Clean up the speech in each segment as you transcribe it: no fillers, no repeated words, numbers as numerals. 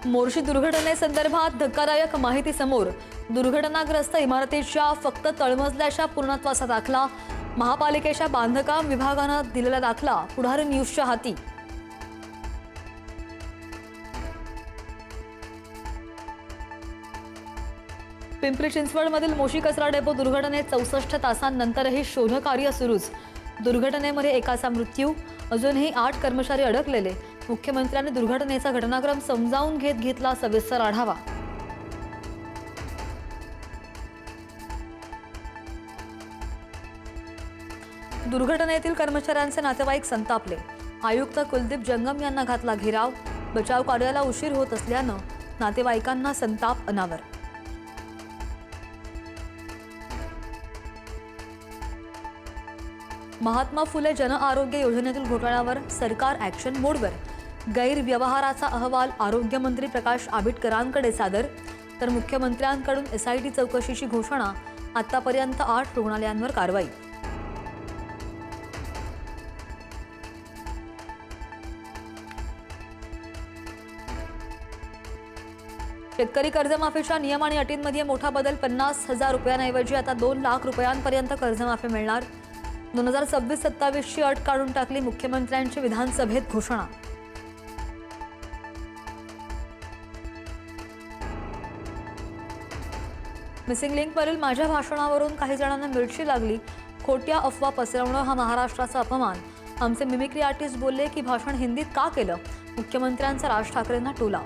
मोर्शी दुर्घटनेसंदर्भात धक्कादायक माहिती समोर। दुर्घटनाग्रस्त इमारतीच्या फक्त तळमजल्याच्या पूर्णत्वाचा दाखला। महापालिकेच्या बांधकाम विभागानं दिलेला दाखला पुढारी न्यूजच्या हाती। पिंपरी चिंचवडमधील मोशी कचरा डेपो दुर्घटनेत 64 तासांनंतरही शोधकार्य सुरूच। दुर्घटनेमध्ये एकाचा मृत्यू, अजूनही 8 कर्मचारी अडकलेले। मुख्यमंत्र्यांनी दुर्घटनेचा घटनाक्रम समजावून घेतला सविस्तर आढावा। दुर्घटनेतील कर्मचाऱ्यांचे नातेवाईक संतापले। आयुक्त कुलदीप जंगम यांना घातला घेराव। बचाव कार्याला उशीर होत असल्यानं नातेवाईकांना संताप अनावर। महात्मा फुले जन आरोग्य योजनेतील घोटाळ्यावर सरकार ॲक्शन मोडवर। गैरव्यवहाराचा अहवाल आरोग्यमंत्री प्रकाश आंबेडकरांकडे सादर, तर मुख्यमंत्र्यांकडून SIT चौकशीची घोषणा। आतापर्यंत 8 रुग्णालयांवर कारवाई। शेतकरी कर्जमाफीच्या नियम आणि अटींमध्ये मोठा बदल। 50,000 रुपयांऐवजी आता 2 लाख रुपयांपर्यंत कर्जमाफी मिळणार। 2026-27 ची अट काढून टाकली। मुख्यमंत्र्यांची विधानसभेत घोषणा। मिसिंग लिंकवरील माझ्या भाषणावरून काही जणांना मिरची लागली। खोट्या अफवा पसरवणं हा महाराष्ट्राचा अपमान। आमचे मिमिक्री आर्टिस्ट बोलले की भाषण हिंदीत का केलं। मुख्यमंत्र्यांचा राज ठाकरेंना टोला।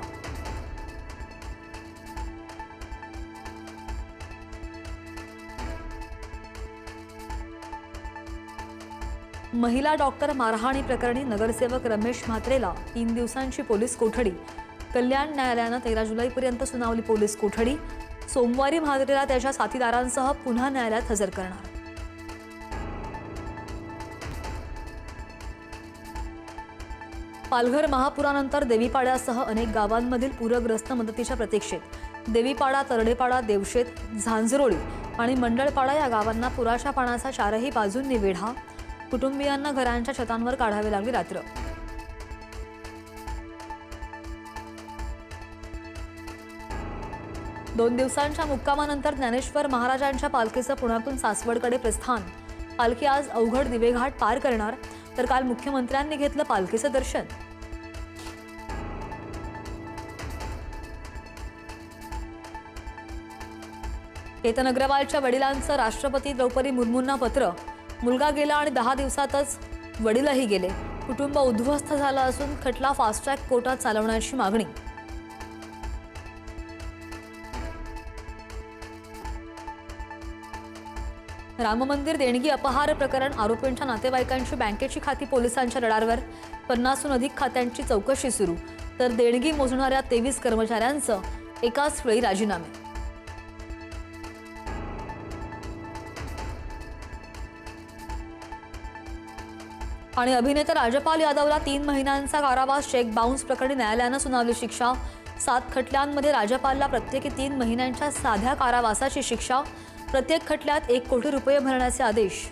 महिला डॉक्टर मारहाणी प्रकरणी नगरसेवक रमेश म्हात्रेला 3 दिवसांची पोलीस कोठडी। कल्याण न्यायालयानं 13 जुलैपर्यंत सुनावली पोलीस कोठडी। सोमवारी म्हात्रेला त्याच्या साथीदारांसह पुन्हा न्यायालयात हजर करणार। पालघर महापुरानंतर देवीपाड्यासह अनेक गावांमधील पूरग्रस्त मदतीच्या प्रतीक्षेत। देवीपाडा, तरडेपाडा, देवशेत, झांझरोळी आणि मंडळपाडा या गावांना पुराच्या पाण्याचा 4ही बाजूंनी वेढा। कुटुंबियांना घरांच्या छतांवर काढावे लागली रात्र। दोन दिवसांच्या मुक्कामानंतर ज्ञानेश्वर महाराजांच्या पालखीचं पुण्यातून सासवडकडे प्रस्थान। पालखी आज अवघड दिवेघाट पार करणार, तर काल मुख्यमंत्र्यांनी घेतलं पालखीचं दर्शन। केतन अग्रवालच्या वडिलांचं राष्ट्रपती द्रौपदी मुर्मूंना पत्र। मुलगा गेला आणि 10 दिवसातच वडीलही गेले। कुटुंब उद्ध्वस्त झालं असून खटला फास्ट ट्रॅक कोर्टात चालवण्याची मागणी। राम मंदिर देणगी अपहार प्रकरण आरोपींच्या नातेवाईकांची बँकेची खाती पोलिसांच्या रडारवर। 50हून अधिक खात्यांची चौकशी सुरू, तर देणगी मोजणाऱ्या 23 कर्मचाऱ्यांचं एकाच वेळी राजीनामे। आणि अभिनेता राजपाल यादवला 3 महिन्यांचा कारावास। चेक बाउन्स प्रकरणी न्यायालयानं सुनावली शिक्षा। 7 खटल्यांमध्ये राजपालला प्रत्येकी 3 महिन्यांच्या साध्या कारावासाची शिक्षा। प्रत्येक खटल्यात 1 कोटी रुपये भरण्याचे आदेश।